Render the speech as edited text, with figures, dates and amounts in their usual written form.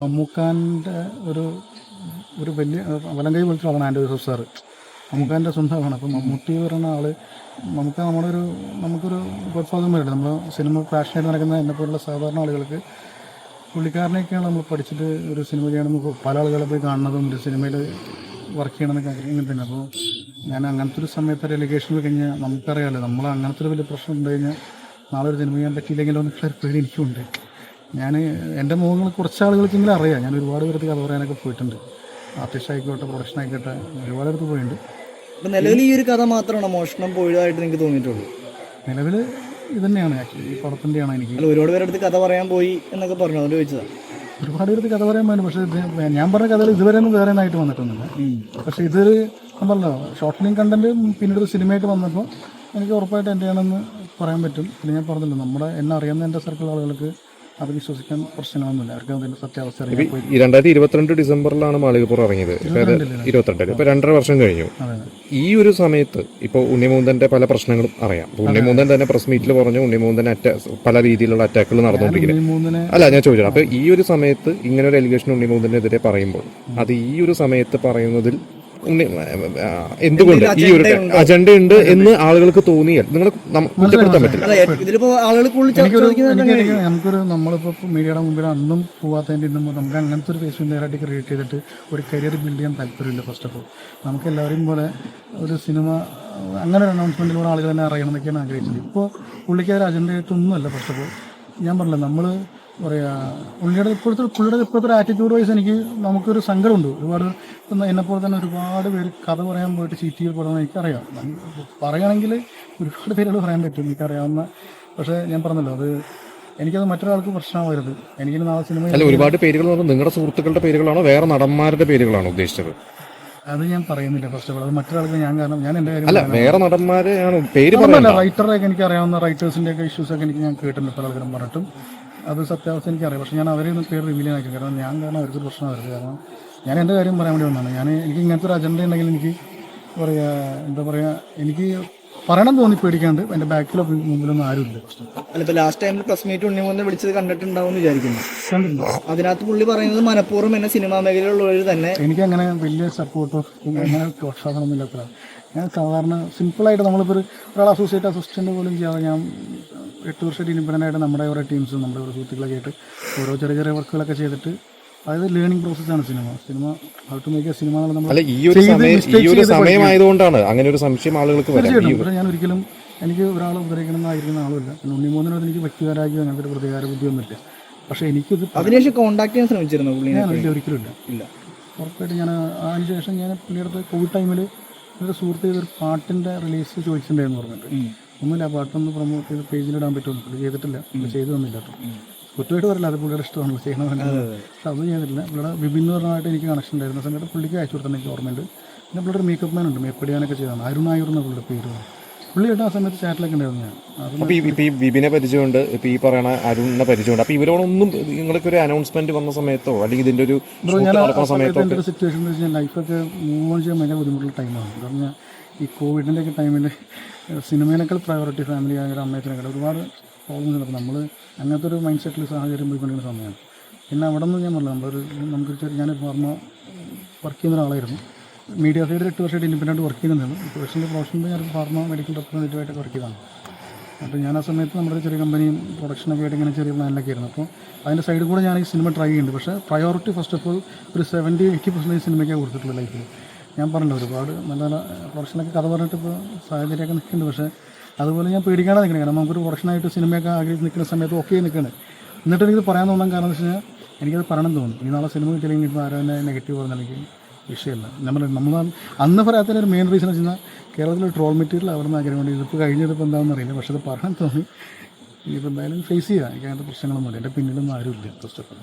മമ്മൂക്കാൻ്റെ ഒരു ഒരു വലിയ വലങ്കൈ പോലത്തെ ആളാണ് ആൻഡ്രൂ ജോസഫ് സാറ്. മമ്മൂക്കാൻ്റെ സ്വന്തമാണ്. അപ്പോൾ മമ്മൂട്ടി പറയുന്ന ആൾ നമുക്ക് നമുക്കൊരു ഗോഡ്ഫാദർ വരില്ല. നമ്മൾ സിനിമ പാഷനായിട്ട് നടക്കുന്ന എന്നെപ്പോലുള്ള സാധാരണ ആളുകൾക്ക് പുള്ളിക്കാരനെയൊക്കെയാണ് നമ്മൾ പഠിച്ചിട്ട് ഒരു സിനിമ ചെയ്യണമെന്ന് പല ആളുകളെ പോയി കാണുന്നതും ഒരു സിനിമയിൽ വർക്ക് ചെയ്യണമെന്നൊക്കെ ഇങ്ങനെ തന്നെ. അപ്പോൾ ഞാൻ അങ്ങനത്തെ ഒരു സമയത്ത് റെലിഗേഷനിൽ കഴിഞ്ഞാൽ നമുക്കറിയാമല്ലോ, നമ്മൾ അങ്ങനത്തെ ഒരു വലിയ പ്രശ്നം ഉണ്ട് കഴിഞ്ഞാൽ നാളെ ഒരു സിനിമ ചെയ്യാൻ പറ്റിയില്ലെങ്കിലോ എന്നൊക്കെ പേടി എനിക്കുണ്ട്. എൻ്റെ മുഖങ്ങൾ കുറച്ച് ആളുകൾക്കെങ്കിലും അറിയാം. ഞാൻ ഒരുപാട് പേർക്ക് കഥ പറയാനൊക്കെ പോയിട്ടുണ്ട്. ആർട്ടിസ്റ്റ് ആയിക്കോട്ടെ, പ്രൊഡക്ഷൻ ആയിക്കോട്ടെ, ഒരുപാട് പേർക്ക് പോയിട്ടുണ്ട്. അപ്പം നിലവിൽ ഈ ഒരു കഥ മാത്രമാണോ മോഷണം പോയതായിട്ട് നിങ്ങൾക്ക് തോന്നിയിട്ടുള്ളൂ? നിലവിൽ ഇത് തന്നെയാണ് ആക്ച്വലി ഈ പടത്തിൻ്റെയാണ് എനിക്ക്. അല്ല, ഒരുപാട് പേരെടുത്ത് കഥ പറയാൻ പോയി എന്നൊക്കെ പറഞ്ഞു, അതുകൊണ്ട് ചോദിച്ചതാണ്. ഒരുപാട് പേർക്ക് കഥ പറയാൻ പോയി, പക്ഷേ ഞാൻ പറഞ്ഞ കഥകൾ ഇതുവരെ ഒന്നും വേറെ ആയിട്ട് വന്നിട്ടൊന്നുമില്ല. പക്ഷേ ഇതൊരു ഞാൻ പറഞ്ഞല്ലോ, ഷോർട്ട് ഫിലിം കണ്ടന്റ് പിന്നീട് ഒരു സിനിമയായിട്ട് വന്നപ്പോൾ എനിക്ക് ഉറപ്പായിട്ട് എൻ്റെ ആണെന്ന് പറയാൻ പറ്റും. പിന്നെ ഞാൻ പറഞ്ഞല്ലോ, എന്നെ അറിയുന്ന എൻ്റെ സർക്കിൾ ആളുകൾക്ക് അത് വിശ്വസിക്കാൻ പ്രശ്നങ്ങളൊന്നുമില്ല. അവർക്ക് അതിൻ്റെ സത്യാവസ്ഥ അറിയാൻ. 2022 ഡിസംബറിലാണ് മാളികപ്പുറം ഇറങ്ങിയത്. 22 ഇപ്പൊ 2.5 വർഷം കഴിഞ്ഞു. ഈ ഒരു സമയത്ത് ഇപ്പോൾ ഉണ്ണിമൂന്തന്റെ പല പ്രശ്നങ്ങളും അറിയാം. ഉണ്ണിമൂന്തൻ തന്നെ പ്രസ് മീറ്റിൽ പറഞ്ഞു ഉണ്ണിമൂന്തൻ പല രീതിയിലുള്ള അറ്റാക്കുകൾ നടന്നുകൊണ്ടിരിക്കുന്നത്. അല്ല, ഞാൻ ചോദിച്ചത്, അപ്പൊ ഈ ഒരു സമയത്ത് ഇങ്ങനെ ഒരു അലിഗേഷൻ ഉണ്ണിമൂന്തനെതിരെ പറയുമ്പോൾ അത് ഈ ഒരു സമയത്ത് പറയുന്നതിൽ എന്തുകൊണ്ട് ഈ ഒരു അജണ്ട ഉണ്ട് എന്ന് ആളുകൾക്ക് തോന്നിയാൽ നിങ്ങൾ കുറ്റപ്പെടുത്താൻ പറ്റില്ല. നമ്മളിപ്പോൾ മീഡിയയുടെ മുമ്പിൽ അന്നും പോകാത്തതിൻ്റെ ഇന്നും നമുക്ക് അങ്ങനത്തെ ഒരു ഫേസ് നേരായിട്ട് ക്രിയേറ്റ് ചെയ്തിട്ട് ഒരു കരിയർ ബിൽഡ് ചെയ്യാൻ താല്പര്യമില്ല. ഫസ്റ്റ് ഓഫ് ഓൾ നമുക്ക് എല്ലാവരെയും പോലെ ഒരു സിനിമ അങ്ങനെ ഒരു അനൗൺസ്മെൻറ്റിലൂടെ ആളുകൾ തന്നെ അറിയണം എന്നൊക്കെയാണ് ആഗ്രഹിച്ചത്. ഇപ്പോൾ പുള്ളിക്ക് ഒരു അജണ്ടയായിട്ടൊന്നുമല്ല. ഫസ്റ്റ് ഓഫ് ഓൾ ഞാൻ പറഞ്ഞില്ല, നമ്മൾ പറയുക പുള്ളിയുടെ ഇപ്പോഴത്തെ ഒരു ആറ്റിറ്റ്യൂഡ് വൈസ് നമുക്കൊരു സങ്കടമുണ്ട്. ഒരുപാട് എന്നെപ്പോലെ തന്നെ ഒരുപാട് പേര് കഥ പറയാൻ പോയിട്ട് ചീറ്റ് ചെയ്യപ്പെടുന്നത് എനിക്കറിയാം. പറയുകയാണെങ്കിൽ ഒരുപാട് പേരുകൾ പറയാൻ പറ്റും, എനിക്കറിയാവുന്ന. പക്ഷേ ഞാൻ പറഞ്ഞല്ലോ, എനിക്കത് മറ്റൊരാൾക്ക് പ്രശ്നമാവരുത്. എനിക്ക് നാളെ സിനിമ ഒരുപാട് പേരുകൾ നിങ്ങളുടെ സുഹൃത്തുക്കളുടെ പേരുകളാണോ വേറെ നടന്മാരുടെ പേരുകളാണോ ഉദ്ദേശിച്ചത്? അത് ഞാൻ പറയുന്നില്ല. ഫസ്റ്റ് ഓഫ് ഓൾ അത് മറ്റൊരാൾക്ക് ഞാൻ എൻ്റെ കാര്യം വേറെ നടന്മാരെയാണ് പേര് റൈറ്ററൊക്കെ എനിക്ക് അറിയാവുന്ന റൈറ്റേഴ്സിൻ്റെ ഒക്കെ ഇഷ്യൂസൊക്കെ ഞാൻ കേട്ടിട്ടുണ്ട് പല ആൾക്കാരും പറഞ്ഞിട്ടും. അത് സത്യാവസ്ഥ എനിക്കറിയാം. പക്ഷേ ഞാൻ അവരെ പേര് റിവീൽ ചെയ്യാനായിരിക്കും. കാരണം അവർക്ക് പ്രശ്നമായിരുന്നു. കാരണം ഞാൻ എൻ്റെ കാര്യം പറയാൻ വേണ്ടി വന്നതാണ്. എനിക്ക് ഇങ്ങനത്തെ ഒരു അജണ്ട ഉണ്ടെങ്കിൽ എനിക്ക് എനിക്ക് പറയണം തോന്നി പേടിക്കാണ്ട് എൻ്റെ ബാക്കിലോ മുമ്പിലൊന്നും ആരുമില്ല. അല്ല, ഇപ്പോൾ ലാസ്റ്റ് ടൈമിൽ പ്രസ് മീറ്റ് ഉണ്ണിമൂന്തനെ വിളിച്ചത് കണ്ടിട്ടുണ്ടാവും എന്ന് വിചാരിക്കുന്നു. അതിനകത്ത് പുള്ളി പറയുന്നത് മനഃപൂർവ്വം എന്നെ സിനിമാ മേഖലയിലുള്ളവർ തന്നെ. എനിക്ക് അങ്ങനെ വലിയ സപ്പോർട്ടോ അങ്ങനെ പ്രോത്സാഹനമൊന്നും ഇല്ലാത്തതാണ്. ഞാൻ സാധാരണ സിമ്പിളായിട്ട് നമ്മളിപ്പോൾ ഒരാൾ അസിസ്റ്റൻ്റ് പോലും ചെയ്യാതെ ഞാൻ 8 വർഷമായിട്ട് ഇൻഡിപെൻഡൻ്റായിട്ട് നമ്മുടെ ഓരോ ടീംസും നമ്മുടെ ഓരോ സുഹൃത്തുക്കളൊക്കെ ആയിട്ട് ഓരോ ചെറിയ ചെറിയ വർക്കുകളൊക്കെ ചെയ്തിട്ട്, അതായത് ലേണിംഗ് പ്രോസസ്സാണ് cinema. How to make a cinema എന്നുള്ള ഈ സമയമായതുകൊണ്ടാണ് അങ്ങനെ ഒരു സംശയം ആളുകൾക്ക് വരാം. പക്ഷേ ഞാൻ ഒരിക്കലും എനിക്ക് ഒരാളെ ഉപദ്രവിക്കണമെന്നായിരിക്കുന്ന ആളുമില്ല. പിന്നെ ഉണ്ണിമൂന്നിനോട് എനിക്ക് വ്യക്തിപരമാക്കി അങ്ങനത്തെ ഒരു പ്രതികാര ബുദ്ധിയൊന്നുമില്ല. പക്ഷേ എനിക്കിത് അതിനുശേഷം കോൺടാക്ട് ചെയ്യാൻ ശ്രമിച്ചിരുന്നു ഒരിക്കലും ഇല്ല. ഉറപ്പായിട്ട് ഞാൻ അതിനുശേഷം ഞാൻ പുള്ളിയുടെ കോവിഡ് ടൈമിൽ ഒരു സുഹൃത്ത് ചെയ്തൊരു പാട്ടിൻ്റെ റിലീസ് ചോദിച്ചിട്ടുണ്ടായിരുന്നു പറഞ്ഞിട്ട്. ഒന്നുമില്ല, ആ പാട്ടൊന്ന് പ്രൊമോട്ട് ചെയ്ത് പേജിലിടാൻ പറ്റുമെന്ന് പുള്ളി ചെയ്തിട്ടില്ല. ചെയ്തു തന്നില്ല കേട്ടോ. കുറ്റമായിട്ട് പറയില്ല, അത് പുള്ളിയുടെ ഇഷ്ടമാണ് ചെയ്യണമെന്ന്. പക്ഷെ അത് ചെയ്തിട്ടില്ല. പുള്ളിയുടെ വിപിൻ എന്ന് പറഞ്ഞായിട്ട് എനിക്ക് കണക്ഷൻ ഉണ്ടായിരുന്ന സമയത്ത് പുള്ളിക്ക് അയച്ചു കൊടുത്തത് എനിക്ക് ഓർമ്മയുണ്ട്. പിന്നെ പുള്ളിയുടെ മേക്കപ്പ് മാൻ ഉണ്ട്, മേപ്പടിയാനൊക്കെ ചെയ്തതാണ്. അരുണായൂർ എന്ന പുള്ളിയുടെ പേര്. പുള്ളിയായിട്ട് ആ സമയത്ത് ചാറ്റിലൊക്കെ ഉണ്ടായിരുന്നു ഞാൻ. അപ്പോൾ ഈ വിപിനെ പരിചയമുണ്ട്, ഇപ്പോൾ ഈ പറയുന്ന അരുണിനെ പരിചയമുണ്ട്. അപ്പോൾ ഇവരോടൊന്നും നിങ്ങൾക്ക് ഒരു അനൗൺസ്മെന്റ് വന്ന സമയത്തോ അല്ലെങ്കിൽ ഇതിൻ്റെ ഒരു സമയത്തോ എൻ്റെ ഒരു സിറ്റുവേഷൻ എന്ന് വെച്ചാൽ ലൈഫൊക്കെ മൂവ് ഓൺ ചെയ്യാൻ ഭയങ്കര ബുദ്ധിമുട്ടുള്ള ടൈമാണ്. കാരണം ഈ കോവിഡിൻ്റെ ഒക്കെ ടൈമിൽ സിനിമയിനേക്കാൾ പ്രയോറിറ്റി ഫാമിലി ആയ അമ്മയത്തിനേക്കാൾ ഒരുപാട് പ്രോബ്ലംസ് ഉണ്ട്. അപ്പോൾ നമ്മൾ അങ്ങനത്തെ ഒരു മൈൻഡ് സെറ്റിൽ സാഹചര്യം പോയിക്കൊണ്ടിരിക്കുന്ന സമയമാണ്. പിന്നെ അവിടെ നിന്ന് ഞാൻ പറഞ്ഞു, ഞാൻ ഫാർമ വർക്ക് ചെയ്യുന്ന ഒരാളായിരുന്നു. മീഡിയ സൈഡിൽ 8 വർഷമായിട്ട് ഇൻഡിപെൻഡൻ്റ് വർക്ക് ചെയ്യുന്നതാണ്. പ്രൊഫഷണൽ ഞാൻ ഫാർമ മെഡിക്കൽ റെപ്രസെൻറ്റേറ്റീവായിട്ടൊക്കെ വർക്ക് ചെയ്തതാണ്. അപ്പോൾ ഞാൻ ആ സമയത്ത് നമ്മുടെ ചെറിയ കമ്പനിയും പ്രൊഡക്ഷനൊക്കെ ആയിട്ട് ഇങ്ങനെ ചെറിയ പ്ലാനിലൊക്കെ ആയിരുന്നു. അപ്പോൾ അതിൻ്റെ സൈഡിൽ കൂടെ ഞാൻ ഈ സിനിമ ട്രൈ ചെയ്യുന്നുണ്ട്. പക്ഷേ പ്രയോറിറ്റി ഫസ്റ്റ് ഓഫ് ഓൾ ഒരു 70-80% സിനിമയ്ക്കാണ് കൊടുത്തിട്ടുള്ള ലൈഫിൽ. ഞാൻ പറഞ്ഞില്ല, ഒരുപാട് നല്ല നല്ല പ്രൊഡക്ഷനൊക്കെ കഥ പറഞ്ഞിട്ട് ഇപ്പോൾ സാഹചര്യമൊക്കെ നിൽക്കുന്നുണ്ട്. പക്ഷേ അതുപോലെ ഞാൻ പേടിക്കാതെ നിൽക്കണം. കാരണം നമുക്കൊരു പ്രൊഡക്ഷനായിട്ട് സിനിമയൊക്കെ ആഗ്രഹിച്ച് നിൽക്കുന്ന സമയത്ത് ഓക്കെ നിൽക്കണം. എന്നിട്ട് എനിക്കത് പറയാൻ തോന്നാൻ കാരണം എന്ന് വെച്ച് കഴിഞ്ഞാൽ എനിക്കത് പറയണം തോന്നും. ഈ നാളെ സിനിമ കിട്ടിയില്ലെങ്കിൽ ഇപ്പോൾ ആരും തന്നെ നെഗറ്റീവ് പറഞ്ഞാൽ എനിക്ക് വിഷയമല്ല. നമ്മൾ അന്ന് പറയാത്തതിന് ഒരു മെയിൻ റീസൺ എന്ന് വെച്ച് കഴിഞ്ഞാൽ കേരളത്തിൽ ട്രോൾ മെറ്റീരിയൽ അവിടെ നിന്ന് ആഗ്രഹം വേണ്ടി ഇതിപ്പോൾ കഴിഞ്ഞതിപ്പോൾ എന്താണെന്ന് അറിയില്ല. പക്ഷേ അത് പറയാൻ തോന്നി. ഇനിയിപ്പോൾ എന്തായാലും ഫേസ് ചെയ്യാം. എനിക്ക് അങ്ങനത്തെ പ്രശ്നങ്ങളൊന്നുമില്ല. എൻ്റെ പിന്നിലൊന്നും ആരുമില്ല. First of all